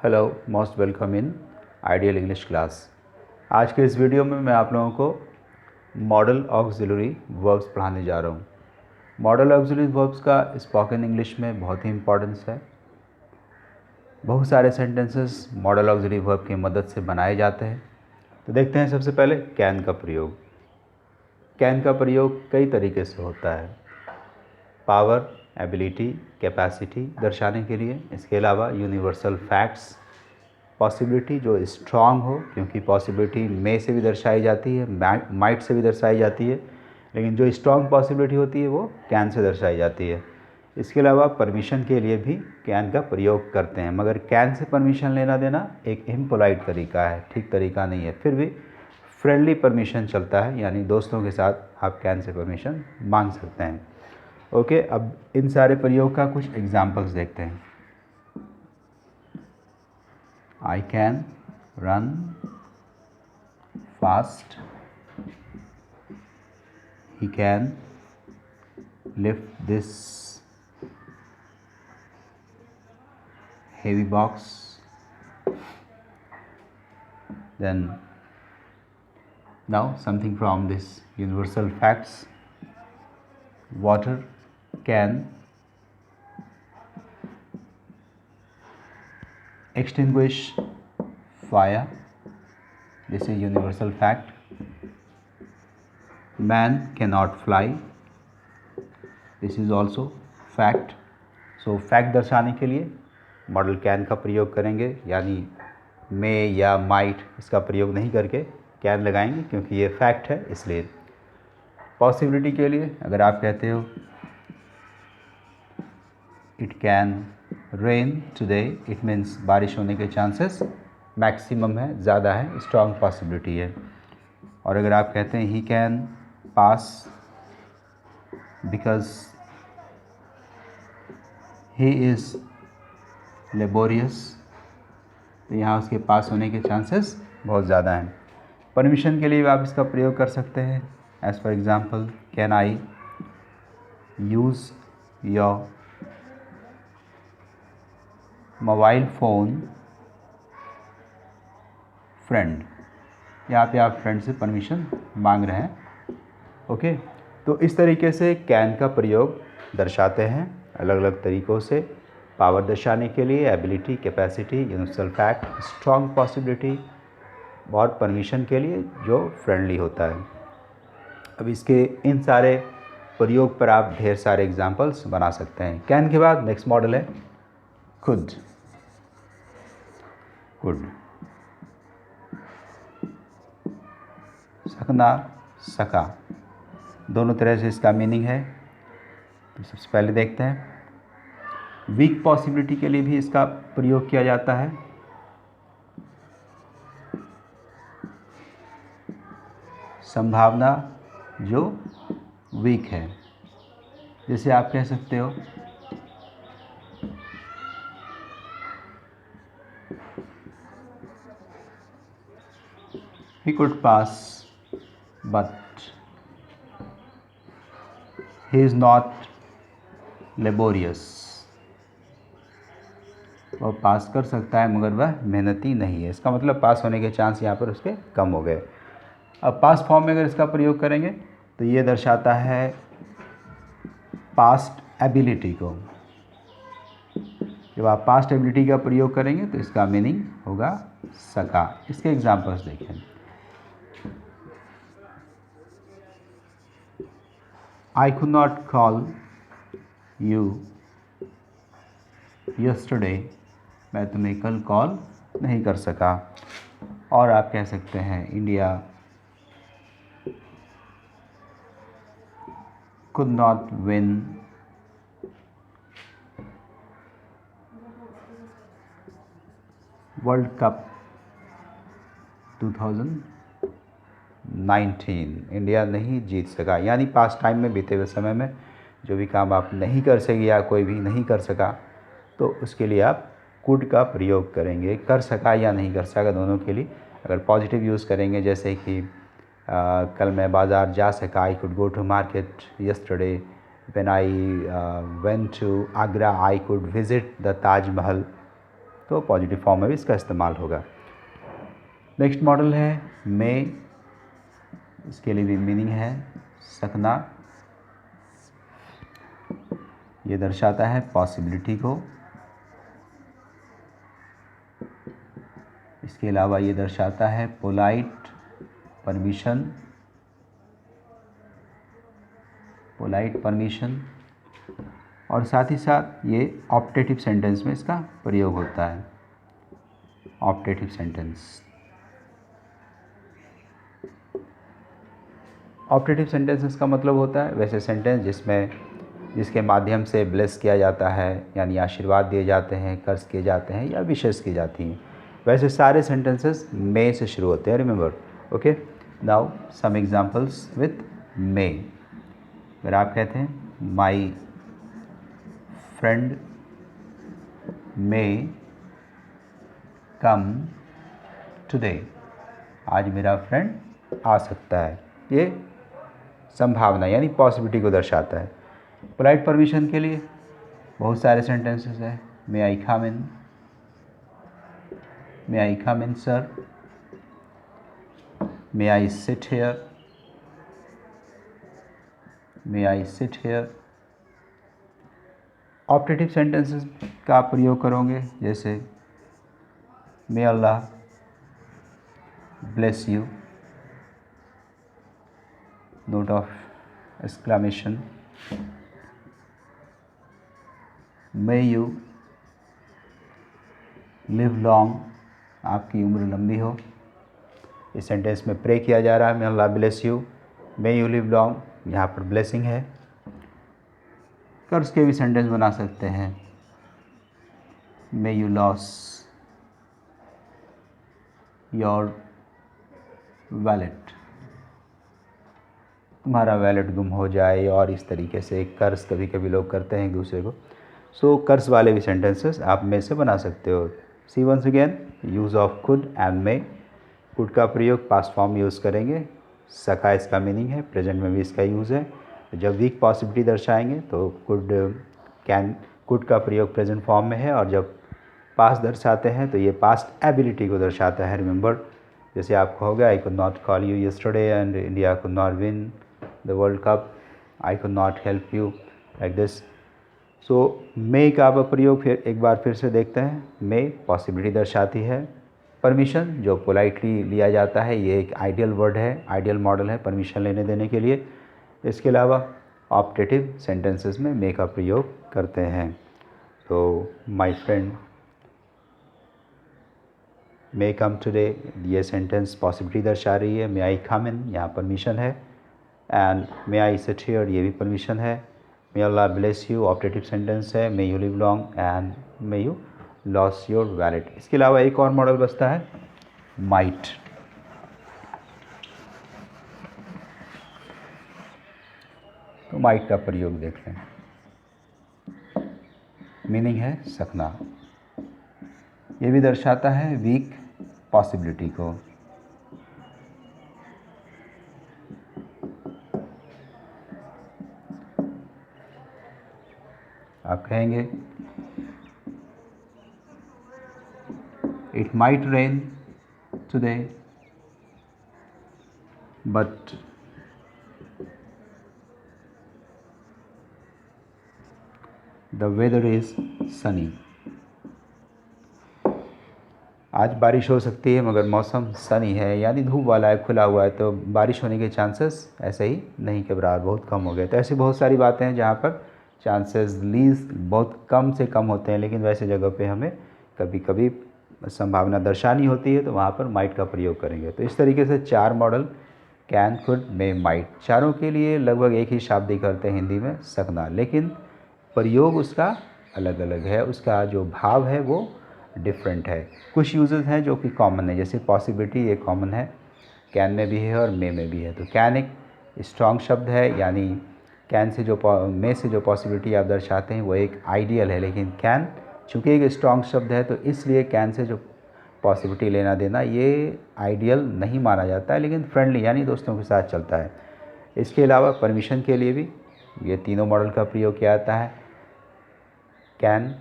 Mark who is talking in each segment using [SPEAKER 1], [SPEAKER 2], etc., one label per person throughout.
[SPEAKER 1] Hello, most welcome in ideal English class. आज के इस वीडियो में मैं आप लोगों को मॉडल ऑक्सिलरी वर्ब्स पढ़ाने जा रहा हूँ। मॉडल ऑक्सिलरी वर्ब्स का स्पोकन इंग्लिश में बहुत ही इम्पोर्टेंस है। बहुत सारे सेंटेंसेस मॉडल ऑक्सिलरी वर्ब की मदद से बनाए जाते हैं। तो देखते हैं सबसे पहले कैन का प्रयोग। कैन का प्रयोग कई तरीके से होता है। पावर, एबिलिटी, कैपेसिटी दर्शाने के लिए। इसके अलावा यूनिवर्सल फैक्ट्स, पॉसिबिलिटी जो स्ट्रांग हो, क्योंकि पॉसिबिलिटी मे से भी दर्शाई जाती है, माइट से भी दर्शाई जाती है, लेकिन जो स्ट्रांग पॉसिबिलिटी होती है वो कैन से दर्शाई जाती है। इसके अलावा परमिशन के लिए भी कैन का प्रयोग करते हैं, मगर कैन से परमिशन लेना देना एक इम्पोलाइट तरीका है, ठीक तरीका नहीं है। फिर भी फ्रेंडली परमिशन चलता है, यानी दोस्तों के साथ आप कैन से परमिशन मांग सकते हैं। ओके, अब इन सारे प्रयोग का कुछ एग्जाम्पल्स देखते हैं। I can run fast. He can lift this heavy box. Then now something from this universal facts. Water can extinguish fire. This is universal fact. Man cannot fly. This is also fact. So fact दर्शाने के लिए model can का प्रयोग करेंगे, यानी मे या might इसका प्रयोग नहीं करके कैन लगाएंगे, क्योंकि ये फैक्ट है इसलिए। पॉसिबिलिटी के लिए अगर आप कहते हो it can rain today, it means बारिश होने के चांसेस मैक्सिमम है, ज़्यादा है, स्ट्रॉन्ग पॉसिबिलिटी है। और अगर आप कहते हैं he can pass because he is laborious, तो यहाँ उसके पास होने के चांसेस बहुत ज़्यादा हैं। परमिशन के लिए भी आप इसका प्रयोग कर सकते हैं। As for example, can I use your mobile phone friend. यहाँ पे आप फ्रेंड से परमिशन मांग रहे हैं। ओके, तो इस तरीके से कैन का प्रयोग दर्शाते हैं अलग अलग तरीक़ों से। पावर दर्शाने के लिए ability, capacity, universal fact, strong possibility, और परमिशन के लिए जो फ्रेंडली होता है। अब इसके इन सारे प्रयोग पर आप ढेर सारे एग्जाम्पल्स बना सकते हैं। कैन के बाद नेक्स्ट मॉडल है कुड। कुड, सकना, सका, दोनों तरह से इसका मीनिंग है। तो सबसे पहले देखते हैं वीक पॉसिबिलिटी के लिए भी इसका प्रयोग किया जाता है। संभावना जो वीक है, जैसे आप कह सकते हो he could pass but he is not laborious। वह पास कर सकता है मगर वह मेहनती नहीं है। इसका मतलब पास होने के चांस यहाँ पर उसके कम हो गए। अब पास्ट फॉर्म में अगर इसका प्रयोग करेंगे तो ये दर्शाता है पास्ट एबिलिटी को। जब आप पास्ट एबिलिटी का प्रयोग करेंगे तो इसका मीनिंग होगा सका। इसके एग्जांपल्स देखें। I could not call you yesterday। मैं तुम्हें कल कॉल नहीं कर सका। और आप कह सकते हैं India could not win world cup 2019। India नहीं जीत सका, यानी पास्ट टाइम में, बीते हुए समय में जो भी काम आप नहीं कर सके या कोई भी नहीं कर सका, तो उसके लिए आप कुड का प्रयोग करेंगे। कर सका या नहीं कर सका, दोनों के लिए अगर पॉजिटिव यूज़ करेंगे, जैसे कि कल मैं बाज़ार जा सका, I could go to market yesterday, when I went to Agra, I could visit the Taj Mahal. तो पॉजिटिव फॉर्म में भी इसका इस्तेमाल होगा। नेक्स्ट मॉडल है मे, इसके लिए भी मीनिंग है सकना। ये दर्शाता है पॉसिबिलिटी को। इसके अलावा ये दर्शाता है पोलाइट परमिशन, और साथ ही साथ ये ऑप्टेटिव सेंटेंस में इसका प्रयोग होता है। ऑप्टेटिव सेंटेंस, ऑप्टेटिव सेंटेंसेस का मतलब होता है वैसे सेंटेंस जिसके माध्यम से ब्लेस किया जाता है, यानी आशीर्वाद दिए जाते हैं, कर्ज किए जाते हैं या विशेष की जाती हैं। वैसे सारे सेंटेंसेस मे से शुरू होते हैं, remember. Okay, now some examples with may. अगर आप कहते हैं my friend may come today, आज मेरा फ्रेंड आ सकता है, ये संभावना यानी पॉसिबिलिटी को दर्शाता है। पोलाइट परमिशन के लिए बहुत सारे सेंटेंसेस हैं। May I come in, may I come in sir, may I sit here, may I sit here. Optative sentences का आप प्रयोग करोगे जैसे may Allah bless you, note of exclamation, may you live long, आपकी उम्र लंबी हो। इस सेंटेंस में प्रे किया जा रहा है, may Allah bless you, may you live long, यहाँ पर ब्लेसिंग है। कर्ज के भी सेंटेंस बना सकते हैं, may you loss your wallet, तुम्हारा वैलेट गुम हो जाए, और इस तरीके से कर्ज कभी कभी लोग करते हैं एक दूसरे को। सो कर्ज वाले भी सेंटेंसेस आप में से बना सकते हो। See once again use of could and may. Could का प्रयोग पास्ट फॉर्म यूज़ करेंगे, सका इसका मीनिंग है, प्रेजेंट में भी इसका यूज़ है। जब वीक पॉसिबिलिटी दर्शाएंगे तो कुड का प्रयोग प्रेजेंट फॉर्म में है, और जब पास्ट दर्शाते हैं तो ये पास्ट एबिलिटी को दर्शाता है, रिमेंबर। जैसे आप कहोगे I could not call you yesterday and India could not win the world cup, I could not help you, like this. So may का प्रयोग फिर एक बार फिर से देखते हैं। मे पॉसिबिलिटी दर्शाती है। परमिशन जो पोलाइटली लिया जाता है, ये एक आइडियल वर्ड है, आइडियल मॉडल है परमिशन लेने देने के लिए। इसके अलावा ऑप्टेटिव सेंटेंसेस में मे का प्रयोग करते हैं। तो my friend may come today, ये सेंटेंस पॉसिबिलिटी दर्शा रही है। मे आई कम इन, यहाँ परमिशन है। And may I sit here, ये भी परमिशन है। May Allah bless you, optative sentence है। मे you live long and may you loss your wallet. इसके अलावा एक और मॉडल बचता है माइट। तो माइट का प्रयोग देख लें। मीनिंग है सकना। ये भी दर्शाता है वीक पॉसिबिलिटी को। आप कहेंगे it might rain today but the weather is sunny. आज बारिश हो सकती है मगर मौसम सनी है, यानी धूप वाला है, खुला हुआ है, तो बारिश होने के चांसेस ऐसे ही नहीं के बराबर, बहुत कम हो गए। तो ऐसी बहुत सारी बातें हैं जहाँ पर चांसेस लीस्ट बहुत कम से कम होते हैं, लेकिन वैसे जगह पे हमें कभी कभी संभावना दर्शानी होती है, तो वहाँ पर माइट का प्रयोग करेंगे। तो इस तरीके से 4 model can, could, may, might, चारों के लिए लगभग एक ही शाब्दिक अर्थ है हिंदी में सकना, लेकिन प्रयोग उसका अलग अलग है, उसका जो भाव है वो डिफरेंट है। कुछ यूजेस हैं जो कि कॉमन है, जैसे पॉसिबिलिटी ये कॉमन है, कैन में भी है और मे में भी है। तो कैन एक स्ट्रॉन्ग शब्द है, यानी कैन से जो मे से जो पॉसिबिलिटी आप दर्शाते हैं वो एक आइडियल है, लेकिन कैन चूँकि एक स्ट्रॉन्ग शब्द है तो इसलिए कैन से जो पॉसिबिलिटी लेना देना ये आइडियल नहीं माना जाता है, लेकिन फ्रेंडली यानी दोस्तों के साथ चलता है। इसके अलावा परमिशन के लिए भी ये तीनों मॉडल का प्रयोग किया जाता है। कैन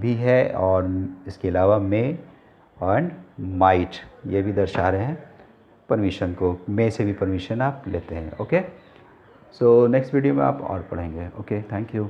[SPEAKER 1] भी है और इसके अलावा मे एंड माइट ये भी दर्शा रहे हैं परमिशन को, मे से भी परमिशन आप लेते हैं। ओके, सो नेक्स्ट वीडियो में आप और पढ़ेंगे। Okay, thank you.